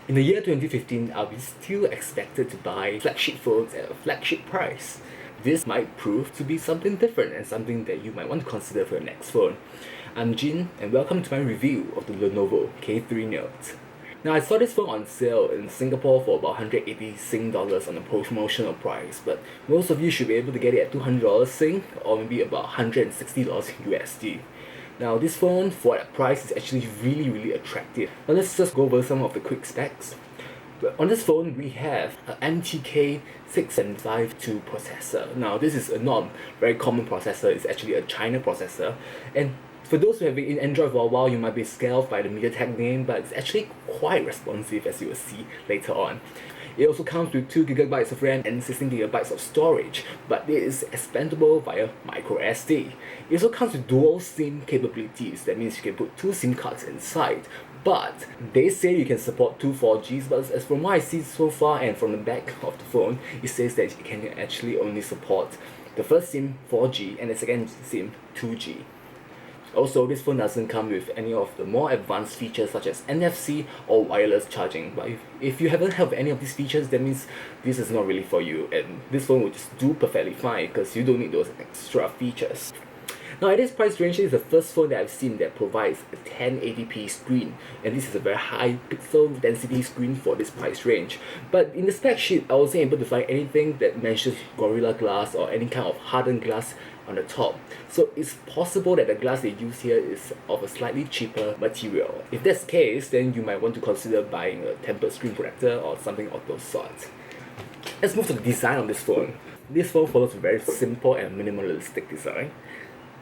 In the year 2015, are we still expected to buy flagship phones at a flagship price? This might prove to be something different and something that you might want to consider for your next phone. I'm Jin and welcome to my review of the Lenovo K3 Note. Now I saw this phone on sale in Singapore for about 180 Sing dollars on a promotional price, but most of you should be able to get it at $200 Sing or maybe about $160 USD. Now this phone for that price is actually really attractive. Now let's just go over some of the quick specs. On this phone we have an MTK 6752 processor. Now this is a not very common processor, it's actually a China processor, and for those who have been in Android for a while, you might be scared by the MediaTek name, but it's actually quite responsive, as you will see later on. It also comes with 2GB of RAM and 16GB of storage, but it is expandable via MicroSD. It also comes with dual SIM capabilities, that means you can put 2 SIM cards inside. But they say you can support 2 4Gs, but as from what I see so far and from the back of the phone, it says that it can actually only support the first SIM 4G and the second SIM 2G. Also, this phone doesn't come with any of the more advanced features such as NFC or wireless charging, but if you haven't heard of any of these features, that means this is not really for you, and this phone will just do perfectly fine because you don't need those extra features. Now at this price range, this is the first phone that I've seen that provides a 1080p screen, and this is a very high pixel density screen for this price range. But in the spec sheet, I wasn't able to find anything that mentions Gorilla Glass or any kind of hardened glass on the top. So it's possible that the glass they use here is of a slightly cheaper material. If that's the case, then you might want to consider buying a tempered screen protector or something of those sorts. Let's move to the design of this phone. This phone follows a very simple and minimalistic design.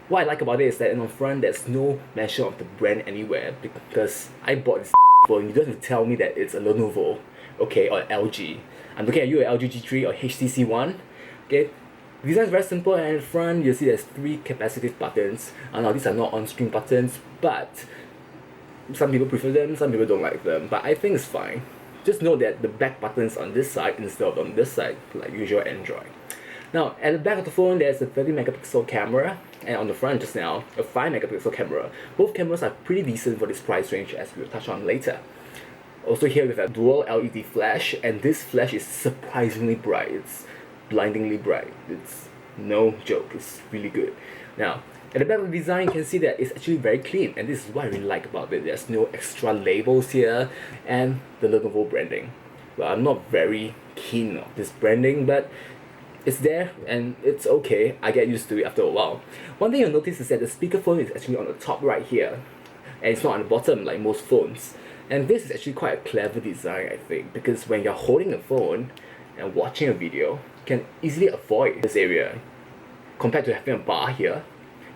What I like about it is that on the front there's no mention of the brand anywhere, because I bought this phone, you don't have to tell me that it's a Lenovo, okay, or LG. I'm looking at you at LG G3 or HTC One, okay. The design is very simple, and in front you see there's 3 capacitive buttons. Now these are not on-screen buttons, but some people prefer them, some people don't like them, but I think it's fine. Just note that the back button's on this side instead of on this side, like usual Android. Now, at the back of the phone, there's a 30 megapixel camera, and on the front just now, a 5 megapixel camera. Both cameras are pretty decent for this price range, as we'll touch on later. Also here we have a dual LED flash, and this flash is surprisingly bright. It's blindingly bright. It's no joke, it's really good. Now, at the back of the design, you can see that it's actually very clean, and this is what I really like about it. There's no extra labels here, and the Lenovo branding. Well, I'm not very keen on this branding, but it's there and it's okay. I get used to it after a while. One thing you'll notice is that the speakerphone is actually on the top right here, and it's not on the bottom like most phones. And this is actually quite a clever design, I think, because when you're holding a phone and watching a video, you can easily avoid this area compared to having a bar here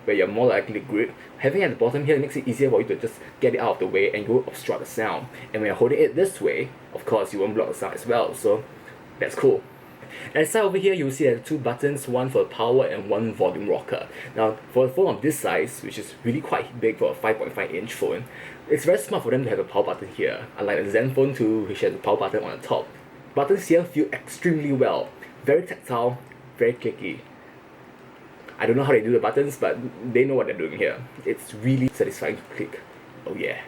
where you're more likely to grip. Having it at the bottom here makes it easier for you to just get it out of the way and you won't obstruct the sound. And when you're holding it this way, of course you won't block the sound as well, so that's cool. And side over here, you'll see there are 2 buttons, one for power and one volume rocker. Now, for a phone of this size, which is really quite big for a 5.5-inch phone, it's very smart for them to have a power button here, unlike the Zenfone 2, which has a power button on the top. Buttons here feel extremely well, very tactile, very clicky. I don't know how they do the buttons, but they know what they're doing here. It's really satisfying to click. Oh yeah.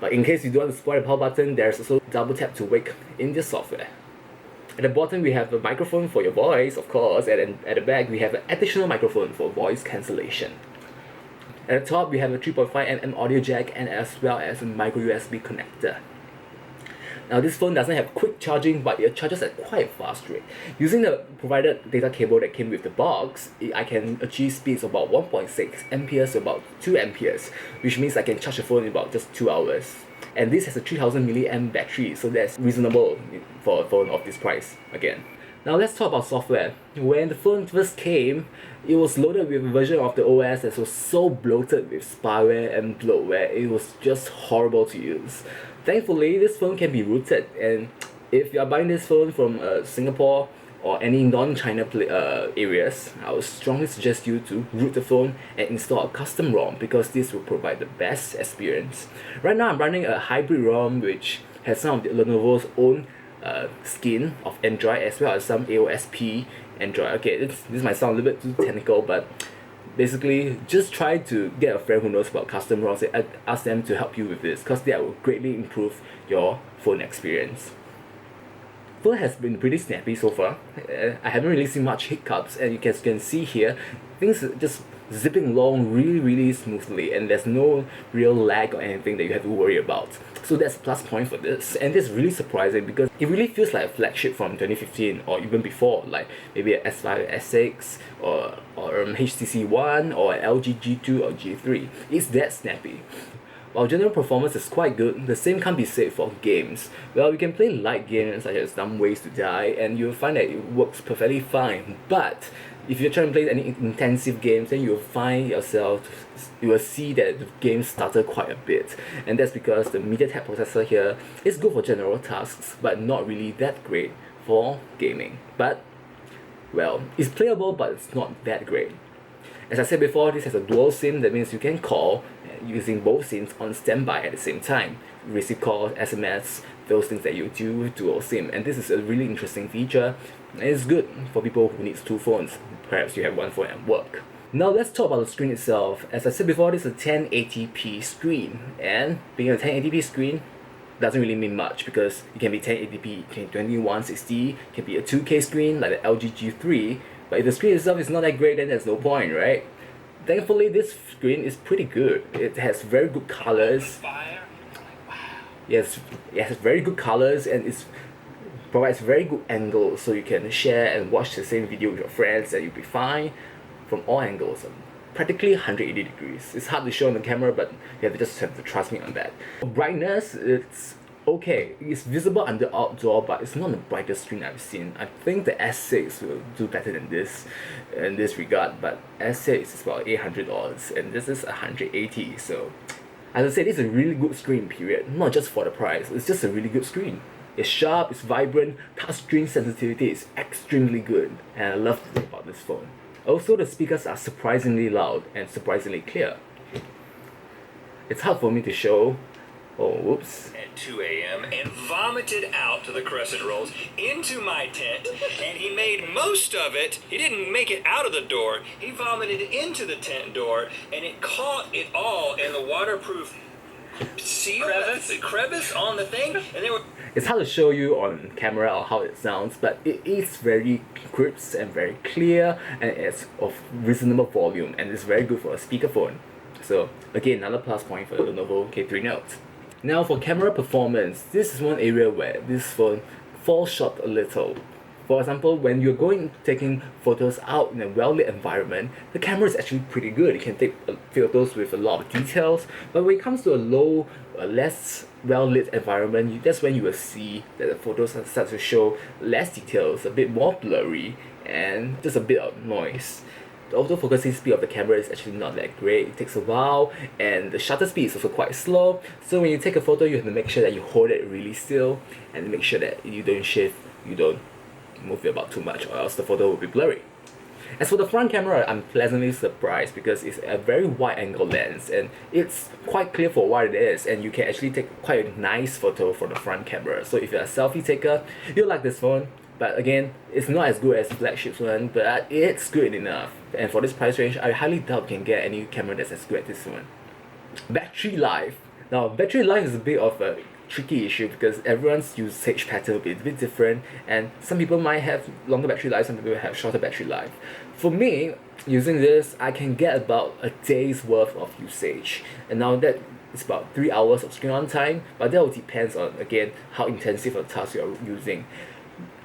But in case you don't want to spoil the power button, there's also double tap to wake in the software. At the bottom we have a microphone for your voice, of course, and at the back we have an additional microphone for voice cancellation. At the top we have a 3.5mm audio jack and as well as a microUSB connector. Now this phone doesn't have quick charging, but it charges at quite a fast rate. Using the provided data cable that came with the box, I can achieve speeds of about 1.6 amperes to about 2 amperes, which means I can charge the phone in about just 2 hours. And this has a 3000 mAh battery, so that's reasonable for a phone of this price again. Now let's talk about software. When the phone first came, it was loaded with a version of the OS that was so bloated with spyware and bloatware, it was just horrible to use. Thankfully, this phone can be rooted, and if you are buying this phone from Singapore or any non-China areas, I would strongly suggest you to root the phone and install a custom ROM, because this will provide the best experience. Right now I'm running a hybrid ROM which has some of the Lenovo's own skin of Android as well as some AOSP Android. Okay, this might sound a little bit too technical, but Basically, just try to get a friend who knows about custom ROMs and ask them to help you with this, because that will greatly improve your phone experience. Phone has been pretty snappy so far. I haven't really seen much hiccups, and you can see here, things are just zipping along really smoothly, and there's no real lag or anything that you have to worry about. So that's a plus point for this, and this is really surprising because it really feels like a flagship from 2015 or even before, like maybe a S5, S6 or HTC One or an LG G2 or G3. It's that snappy. While general performance is quite good, the same can't be said for games. Well, you can play light games such as Some Ways to Die, and you'll find that it works perfectly fine. But if you're trying to play any intensive games, then you'll find yourself, you will see that the game stutter quite a bit. And that's because the MediaTek processor here is good for general tasks, but not really that great for gaming. But, well, it's playable, but it's not that great. As I said before, this has a dual SIM. That means you can call using both SIMs on standby at the same time. Receive calls, SMS, those things that you do with dual SIM. And this is a really interesting feature, and it's good for people who need two phones. Perhaps you have one phone at work. Now let's talk about the screen itself. As I said before, this is a 1080p screen, and being a 1080p screen doesn't really mean much because it can be 1080p, 2160, it can be a 2K screen like the LG G3. But if the screen itself is not that great, then there's no point, right? Thankfully, this screen is pretty good. It has very good colors. Yes, it has very good colors, and it provides very good angles, so you can share and watch the same video with your friends, and you'll be fine from all angles. Practically 180 degrees. It's hard to show on the camera, but you just have to trust me on that. Brightness, it's okay. It's visible under outdoor, but it's not the brightest screen I've seen. I think the S6 will do better than this in this regard, but S6 is about $800 and this is 180. So as I said, this is a really good screen, period. Not just for the price, it's just a really good screen. It's sharp, it's vibrant, touchscreen sensitivity is extremely good, and I love about this phone. Also, the speakers are surprisingly loud and surprisingly clear. It's hard for me to show. Oh, whoops. At 2 a.m. and vomited out to the crescent rolls into my tent, and he made most of it. He didn't make it out of the door. He vomited into the tent door, and it caught it all in the waterproof seal, the crevice on the thing, and they were. It's hard to show you on camera or how it sounds, but it is very crisp and very clear, and it's of reasonable volume, and it's very good for a speakerphone. So again, another plus point for the Lenovo K3 Note. Now for camera performance, this is one area where this phone falls short a little. For example, when you're taking photos out in a well-lit environment, the camera is actually pretty good. You can take photos with a lot of details, but when it comes to a low, less well-lit environment, that's when you will see that the photos start to show less details, a bit more blurry, and just a bit of noise. The autofocusing speed of the camera is actually not that great. It takes a while, and the shutter speed is also quite slow. So when you take a photo, you have to make sure that you hold it really still, and make sure that you don't shift, you don't move it about too much, or else the photo will be blurry. As for the front camera, I'm pleasantly surprised because it's a very wide angle lens, and it's quite clear for what it is, and you can actually take quite a nice photo from the front camera. So if you're a selfie taker, you'll like this phone. But again, it's not as good as the Flagship one, but it's good enough. And for this price range, I highly doubt you can get any camera that's as good as this one. Battery life. Now, battery life is a bit of a tricky issue because everyone's usage pattern will be a bit different, and some people might have longer battery life, some people have shorter battery life. For me, using this, I can get about a day's worth of usage, and now that is about 3 hours of screen on time, but that will depends on, again, how intensive a task you are using,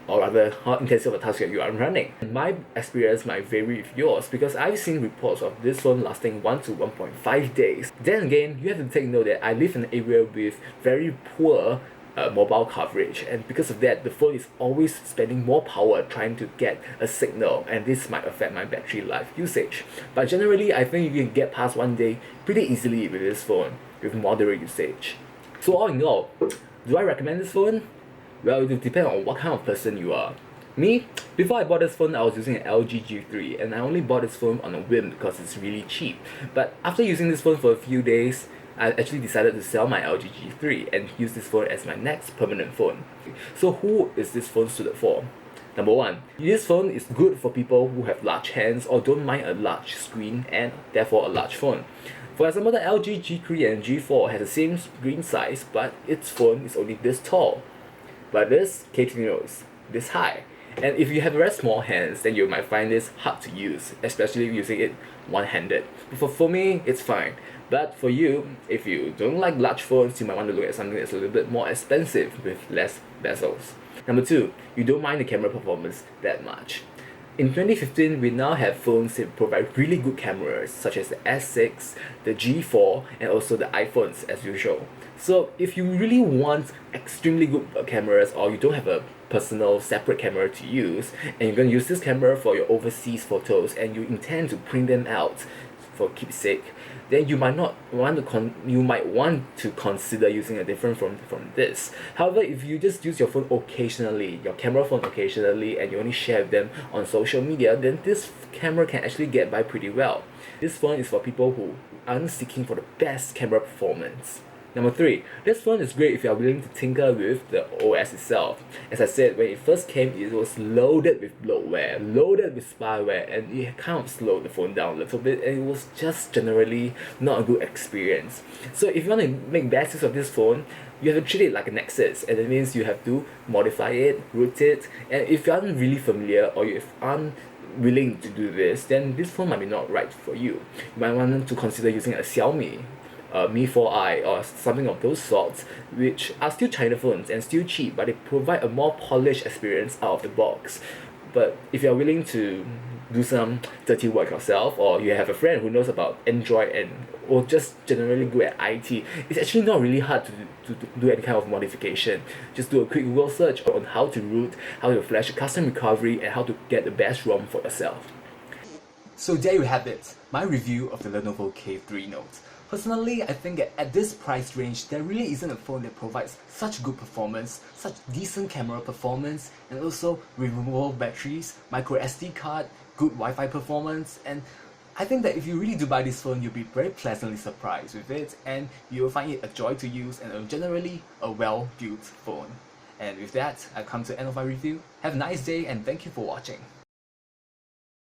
or rather how intensive a task you are running. My experience might vary with yours because I've seen reports of this phone lasting 1 to 1.5 days. Then again, you have to take note that I live in an area with very poor mobile coverage, and because of that, the phone is always spending more power trying to get a signal, and this might affect my battery life usage. But generally, I think you can get past 1 day pretty easily with this phone with moderate usage. So all in all, do I recommend this phone? Well, it will depend on what kind of person you are. Me, before I bought this phone, I was using an LG G3, and I only bought this phone on a whim because it's really cheap. But after using this phone for a few days, I actually decided to sell my LG G3 and use this phone as my next permanent phone. So who is this phone suited for? Number 1, this phone is good for people who have large hands or don't mind a large screen and therefore a large phone. For example, the LG G3 and G4 has the same screen size, but its phone is only this tall. But this K3 Note, this high. And if you have very small hands, then you might find this hard to use, especially using it one-handed. But for me, it's fine. But for you, if you don't like large phones, you might want to look at something that's a little bit more expensive with less bezels. Number 2, you don't mind the camera performance that much. In 2015, we now have phones that provide really good cameras, such as the S6, the G4, and also the iPhones as usual. So if you really want extremely good cameras, or you don't have a personal separate camera to use, and you're going to use this camera for your overseas photos, and you intend to print them out for keepsake, then you might not want to consider using a different phone from this. However, if you just use your phone occasionally, your camera phone occasionally, and you only share them on social media, then this camera can actually get by pretty well. This phone is for people who aren't seeking for the best camera performance. Number 3, this phone is great if you are willing to tinker with the OS itself. As I said, when it first came, it was loaded with bloatware, loaded with spyware, and it kind of slowed the phone down a little bit, and it was just generally not a good experience. So if you want to make best use of this phone, you have to treat it like a Nexus, and that means you have to modify it, root it, and if you aren't really familiar, or if you aren't willing to do this, then this phone might be not right for you. You might want to consider using a Xiaomi, Mi 4i, or something of those sorts, which are still China phones and still cheap, but they provide a more polished experience out of the box. But if you're willing to do some dirty work yourself, or you have a friend who knows about Android and or just generally good at IT, it's actually not really hard to do any kind of modification. Just do a quick Google search on how to root, how to flash a custom recovery, and how to get the best ROM for yourself. So there you have it, my review of the Lenovo K3 Note. Personally, I think that at this price range, there really isn't a phone that provides such good performance, such decent camera performance, and also removable batteries, microSD card, good Wi-Fi performance, and I think that if you really do buy this phone, you'll be very pleasantly surprised with it, and you'll find it a joy to use and generally a well-built phone. And with that, I've come to the end of my review. Have a nice day, and thank you for watching.